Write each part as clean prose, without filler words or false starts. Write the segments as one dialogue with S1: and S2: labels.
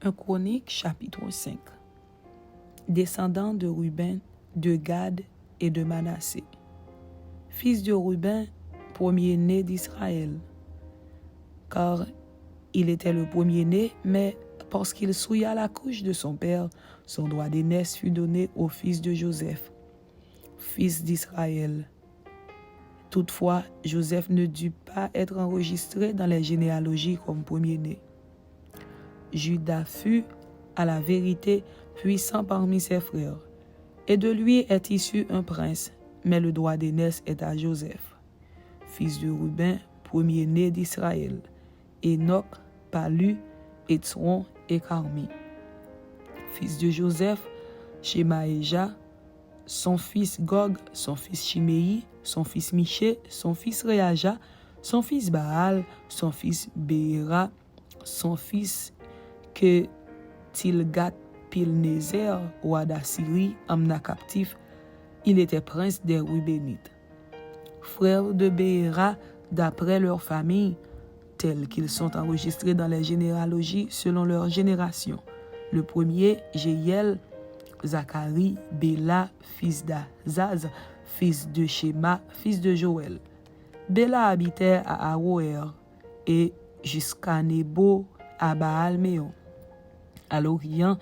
S1: 1 Chronique chapitre 5. Descendants de Ruben, de Gad et de Manassé. Fils de Ruben, premier-né d'Israël. Car il était le premier-né, mais parce qu'il souilla la couche de son père, son droit d'aînesse fut donné au fils de Joseph, fils d'Israël. Toutefois, Joseph ne dut pas être enregistré dans les généalogies comme premier-né. Juda fut, à la vérité, puissant parmi ses frères, et de lui est issu un prince, mais le droit d'aînesse est à Joseph, fils de Ruben, premier-né d'Israël, Enoch, Palu, Étron et Carmi. Fils de Joseph, Shemaéja, son fils Gog, son fils Chiméi, son fils Miché, son fils Réaja, son fils Baal, son fils Béhéra, son fils que Tilgat-Pilnézer, roi d'Assyrie, emmena captif. Il était prince des Rubénites. Frères de Béhéra, d'après leur famille, tels qu'ils sont enregistrés dans les généalogies selon leur génération. Le premier, Jéhiel, Zacharie, Béla, fils d'Azaz, fils de Shema, fils de Joël. Béla habitait à Aroer et jusqu'à Nebo à Baal-Méon. À l'Orient,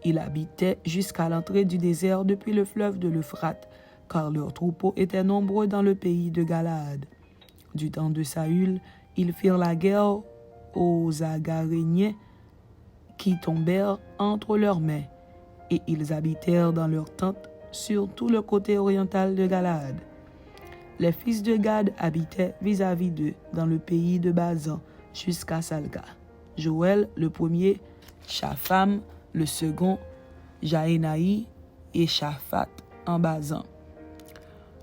S1: il habitait jusqu'à l'entrée du désert depuis le fleuve de l'Euphrate, car leurs troupeaux étaient nombreux dans le pays de Galaad. Du temps de Saül, ils firent la guerre aux Agaréniens qui tombèrent entre leurs mains, et ils habitèrent dans leurs tentes sur tout le côté oriental de Galaad. Les fils de Gad habitaient vis-à-vis d'eux dans le pays de Bazan jusqu'à Salga. Joël, le premier, Shapham, le second, Jaénaï et Shaphat en Bazan.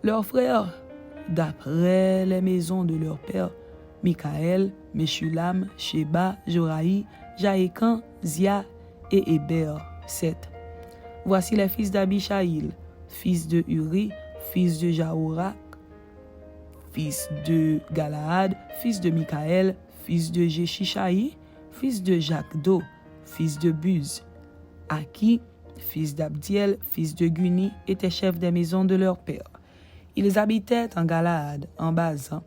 S1: Leurs frères, d'après les maisons de leur père, Mikaël, Meshulam, Sheba, Joraï, Jaékan, Zia et Héber, 7. Voici les fils d'Abishaïl, fils de Uri, fils de Jaorak, fils de Galaad, fils de Mikaël, fils de Jeshishaï, fils de Jakdo, fils de Buz. Aki, fils d'Abdiel, fils de Guni, étaient chefs des maisons de leur père. Ils habitaient en Galaad, en Bazan,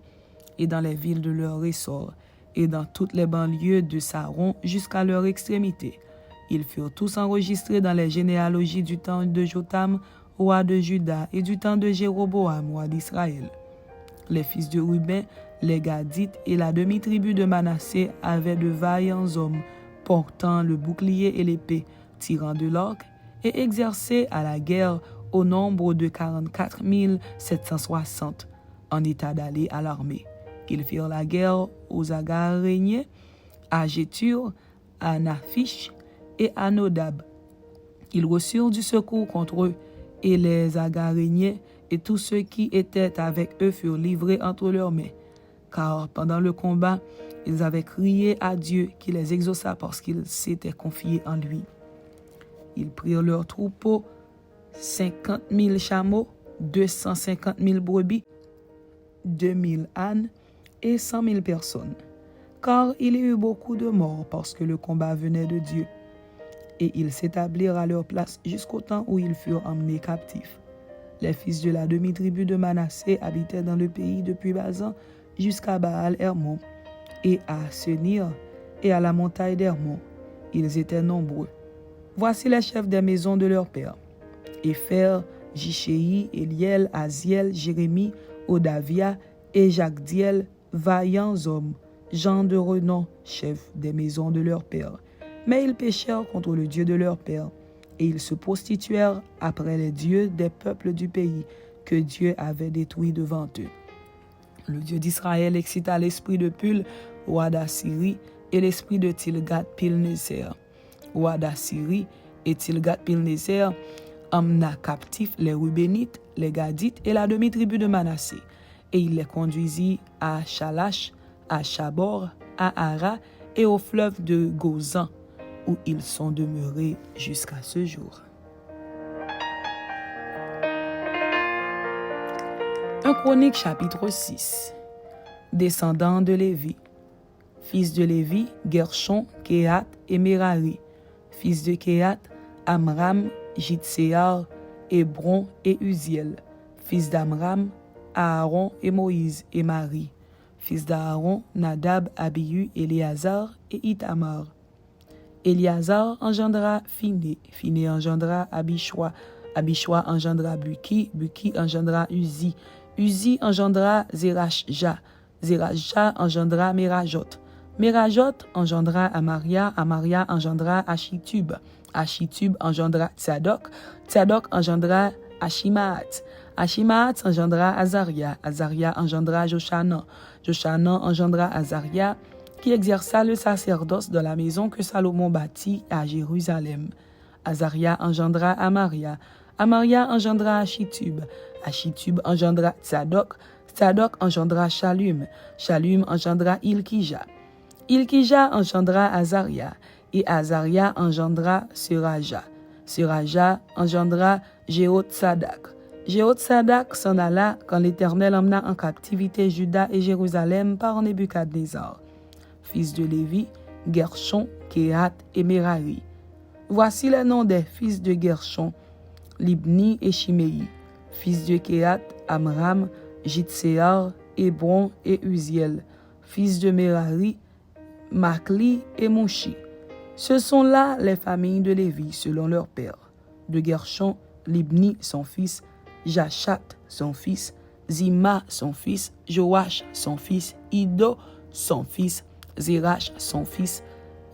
S1: et dans les villes de leur ressort, et dans toutes les banlieues de Saron jusqu'à leur extrémité. Ils furent tous enregistrés dans les généalogies du temps de Jotam, roi de Juda, et du temps de Jéroboam, roi d'Israël. Les fils de Ruben, les Gadites et la demi-tribu de Manassé avaient de vaillants hommes, portant le bouclier et l'épée, tirant de l'arc, et exercés à la guerre au nombre de 44 760, en état d'aller à l'armée. Ils firent la guerre aux Agaréniens, à Jétur, à Naphish et à Nodab. Ils reçurent du secours contre eux, et les Agaréniens et tous ceux qui étaient avec eux furent livrés entre leurs mains. Car pendant le combat, ils avaient crié à Dieu qui les exauça parce qu'ils s'étaient confiés en lui. Ils prirent leurs troupeaux, 50 000 chameaux, 250 000 brebis, 2000 ânes et 100 000 personnes. Car il y eut beaucoup de morts parce que le combat venait de Dieu. Et ils s'établirent à leur place jusqu'au temps où ils furent emmenés captifs. Les fils de la demi-tribu de Manassé habitaient dans le pays depuis Bazan jusqu'à Baal-Hermon et à Senir et à la montagne d'Hermon. Ils étaient nombreux. Voici les chefs des maisons de leur père: Épher, Jichéi, Eliel, Aziel, Jérémie, Odavia et Jacdiel, vaillants hommes, gens de renom, chefs des maisons de leur père. Mais ils péchèrent contre le Dieu de leur père, et ils se prostituèrent après les dieux des peuples du pays que Dieu avait détruits devant eux. Le Dieu d'Israël excita l'esprit de Pul, roi d'Assyrie, et l'esprit de Tilgat-Pilnéser, roi d'Assyrie, et Tilgat-Pilnéser emmena captifs les Rubénites, les Gadites et la demi-tribu de Manassé, et il les conduisit à Chalash, à Chabor, à Ara et au fleuve de Gozan, où ils sont demeurés jusqu'à ce jour. 1 Chronique chapitre 6. Descendants de Lévi. Fils de Lévi, Gershon, Kehat et Merari. fils de Kehat, Amram, Jitséar, Hébron et Uziel, fils d'Amram, Aaron et Moïse et Marie, fils d'Aaron, Nadab, Abihu, Éléazar et Ithamar. Éléazar engendra Phiné, Phiné engendra Abishua, Abishua engendra Buki, Buki engendra Uzi, Uzi engendra Zerachja, Zerachja engendra Merajot, Merajot engendra Amaria, Amaria engendra Achitub, Achitub engendra Tsadok, Tsadok engendra Achimaat, Achimaat engendra Azaria, Azaria engendra Joshanan, Joshanan engendra Azaria, qui exerça le sacerdoce dans la maison que Salomon bâtit à Jérusalem. Azaria engendra Amaria, Amaria engendra Achitub, Achitub engendra Tsadok, Tsadok engendra Shalum, Shalum engendra Ilkija, Ilkija engendra Azaria, et Azaria engendra Seraja, Seraja engendra Jéhotsadak. Jéhotsadak s'en alla quand l'Éternel emmena en captivité Juda et Jérusalem par Nebuchadnezzar. Fils de Lévi, Gershon, Kehat et Merari. Voici les noms des fils de Gershon, Libni et Shimei. Fils de Kehat, Amram, Jitséar, Hébron et Uziel. Fils de Merari, Makli et Mushi. Ce sont là les familles de Lévi selon leur père. De Gershon, Libni son fils, Jachat son fils, Zima son fils, Joash son fils, Ido son fils, Zerach son fils,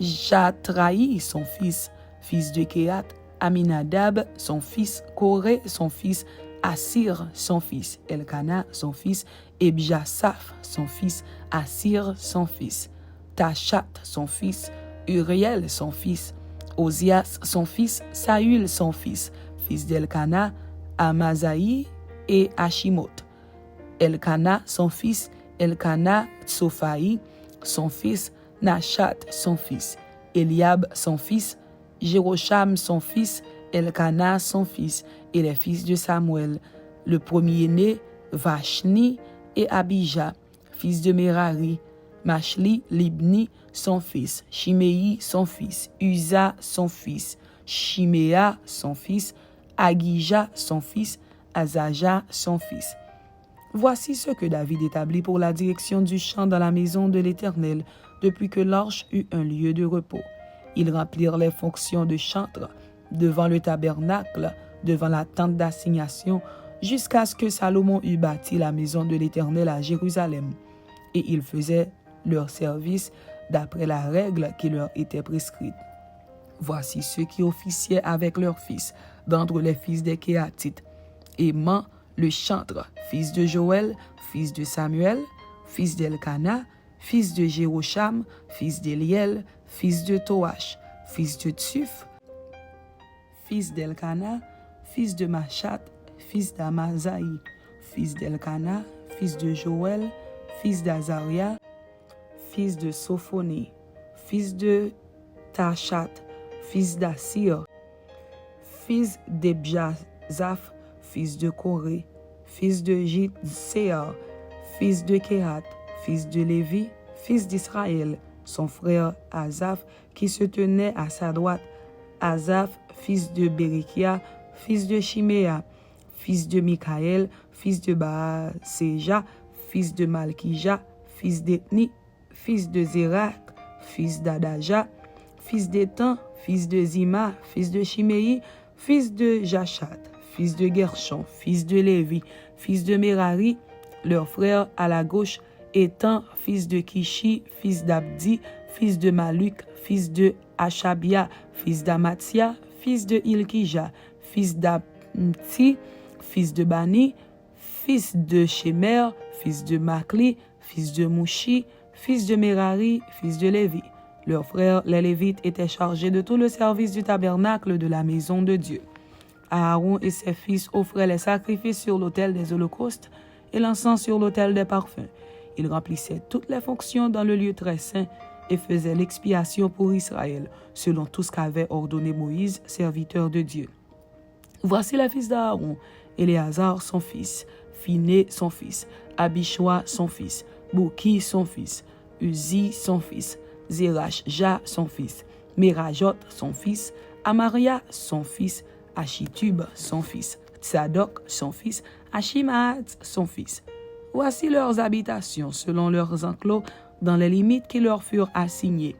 S1: Jatraï son fils, fils de Kehat, Aminadab son fils, Koré son fils, Assir son fils, Elkana son fils, Ebjasaph son fils, Assir son fils, Tachat son fils, Uriel son fils, Ozias son fils, Saül son fils d'Elkana, Amazaï et Ashimoth. Elkana son fils, Elkana Tsophaï son fils, Nachat son fils, Eliab son fils, Jérocham son fils, Elkana son fils, et les fils de Samuel, le premier-né, Vashni et Abijah, fils de Merari, Machli, Libni son fils, Shimei son fils, Uza son fils, Shiméa son fils, Agija son fils, Azaja son fils. Voici ce que David établit pour la direction du chant dans la maison de l'Éternel, depuis que l'arche eut un lieu de repos. Ils remplirent les fonctions de chantre devant le tabernacle, devant la tente d'assignation, jusqu'à ce que Salomon eut bâti la maison de l'Éternel à Jérusalem. Et ils faisaient leur service d'après la règle qui leur était prescrite. Voici ceux qui officiaient avec leurs fils, d'entre les fils des Kéhatites. Éman, le chantre, fils de Joël, fils de Samuel, fils d'Elkana, fils de Jérocham, fils d'Eliel, fils de Toach, fils de Tsuf, fils d'Elkana, fils de Machat, fils d'Amazaï, fils d'Elkana, fils de Joël, fils d'Azaria, fils de Sophonie, fils de Tachat, fils d'Assir, fils d'Ebjazaph, fils de Koré, fils de Jitséar, fils de Kehat, fils de Lévi, fils d'Israël, son frère Azaph, qui se tenait à sa droite, Azaph, fils de Bérikia, fils de Shiméa, fils de Mikaël, fils de Baaseja, fils de Malkija, fils d'Ethni, fils de Zérak, fils d'Adaja, fils d'Étan, fils de Zima, fils de Shimei, fils de Jachat, fils de Gershon, fils de Lévi, fils de Merari, leur frère à la gauche, Étan, fils de Kishi, fils d'Abdi, fils de Maluk, fils de Achabia, fils d'Amatia, fils de Ilkija, fils d'Abti, fils de Bani, fils de Shemer, fils de Makli, fils de Mushi, fils de Merari, fils de Lévi. Leurs frères, les Lévites, étaient chargés de tout le service du tabernacle de la maison de Dieu. Aaron et ses fils offraient les sacrifices sur l'autel des holocaustes et l'encens sur l'autel des parfums. Ils remplissaient toutes les fonctions dans le lieu très saint et faisaient l'expiation pour Israël, selon tout ce qu'avait ordonné Moïse, serviteur de Dieu. Voici les fils d'Aaron: Éléazar son fils, Phiné son fils, Abishua son fils, Bouki son fils, Uzi son fils, Zerachja son fils, Merajot, son fils, Amaria, son fils, Achitub, son fils, Tsadok, son fils, Achimaat, son fils. Voici leurs habitations selon leurs enclos dans les limites qui leur furent assignées.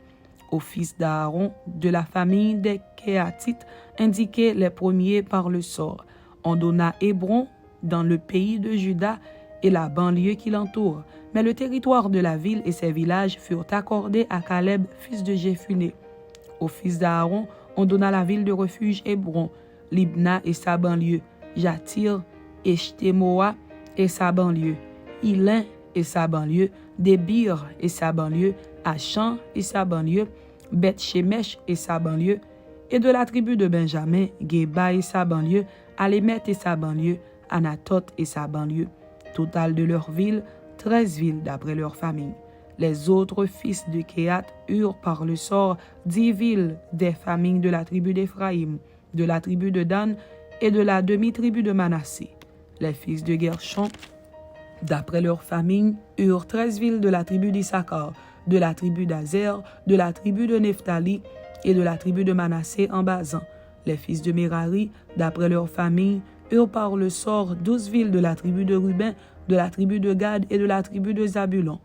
S1: Aux fils d'Aaron de la famille des Kéatites indiqués les premiers par le sort. On donna Hébron dans le pays de Juda et la banlieue qui l'entoure. Mais le territoire de la ville et ses villages furent accordés à Caleb, fils de Jéphuné. Aux fils d'Aaron, on donna la ville de refuge Hébron, Libna et sa banlieue, Jatir, Eshtemoa et sa banlieue, Ilin et sa banlieue, Débir et sa banlieue, Achan et sa banlieue, Beth-Shemesh et sa banlieue, et de la tribu de Benjamin, Geba et sa banlieue, Alémet et sa banlieue, Anatot et sa banlieue. Total de leurs villes, 13 villes d'après leur famille. Les autres fils de Kéat eurent par le sort 10 villes des familles de la tribu d'Éphraïm, de la tribu de Dan et de la demi-tribu de Manassé. Les fils de Guershon, d'après leur famille, eurent 13 villes de la tribu d'Issachar, de la tribu d'Azer, de la tribu de Nephtali et de la tribu de Manassé en Basan. Les fils de Merari, d'après leur famille, eurent par le sort 12 villes de la tribu de Ruben, de la tribu de Gad et de la tribu de Zabulon.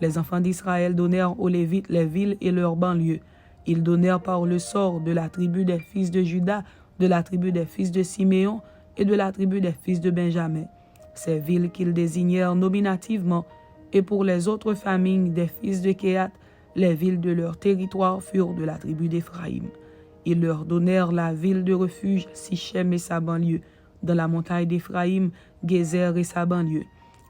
S1: Les enfants d'Israël donnèrent aux Lévites les villes et leurs banlieues. Ils donnèrent par le sort de la tribu des fils de Juda, de la tribu des fils de Siméon et de la tribu des fils de Benjamin. Ces villes qu'ils désignèrent nominativement, et pour les autres familles des fils de Kéat, les villes de leur territoire furent de la tribu d'Éphraïm. Ils leur donnèrent la ville de refuge Sichem et sa banlieue, dans la montagne d'Éphraïm, Gézer et sa banlieue,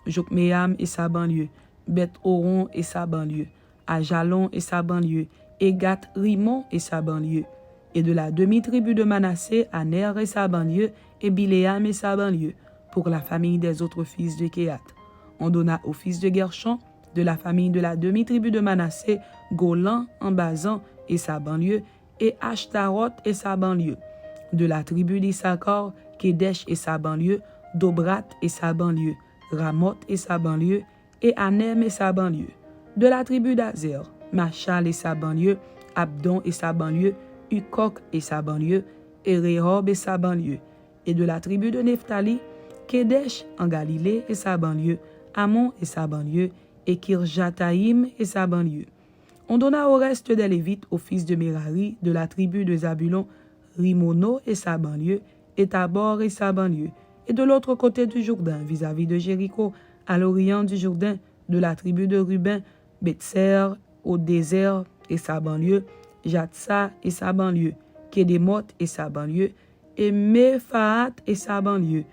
S1: Jokmeam et sa banlieue, Beth-Horon et sa banlieue, Ajalon et sa banlieue, et Gath-Rimon et sa banlieue, et de la demi-tribu de Manassé, Aner et sa banlieue, et Biléam et sa banlieue, pour la famille des autres fils de Kéat. On donna aux fils de Guershon, de la famille de la demi-tribu de Manassé, Golan en Basan et sa banlieue, et Ashtaroth et sa banlieue, de la tribu d'Issachar, Kédesh et sa banlieue, Dobrat et sa banlieue, Ramoth et sa banlieue, et Anem et sa banlieue, de la tribu d'Azer, Machal et sa banlieue, Abdon et sa banlieue, Ukok et sa banlieue, et Rehob et sa banlieue, et de la tribu de Nephtali, Kédesh en Galilée et sa banlieue, Amon et sa banlieue, et Kirjataïm et sa banlieue. On donna au reste des Lévites aux fils de Merari, de la tribu de Zabulon, Rimono et sa banlieue, et Tabor et sa banlieue, et de l'autre côté du Jourdain, vis-à-vis de Jéricho, à l'orient du Jourdain, de la tribu de Ruben, Bethser au désert et sa banlieue, Jatsa et sa banlieue, Kédémoth et sa banlieue, et Mephaat et sa banlieue,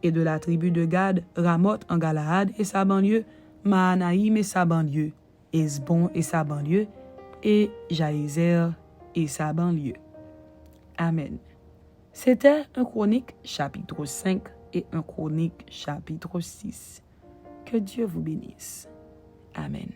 S1: et de la tribu de Gad, Ramoth en Galaad et sa banlieue, Mahanaïm et sa banlieue, Esbon et sa banlieue, et Jaézer et sa banlieue. Amen. C'était un Chronique chapitre 5 et un Chronique chapitre 6. Que Dieu vous bénisse. Amen.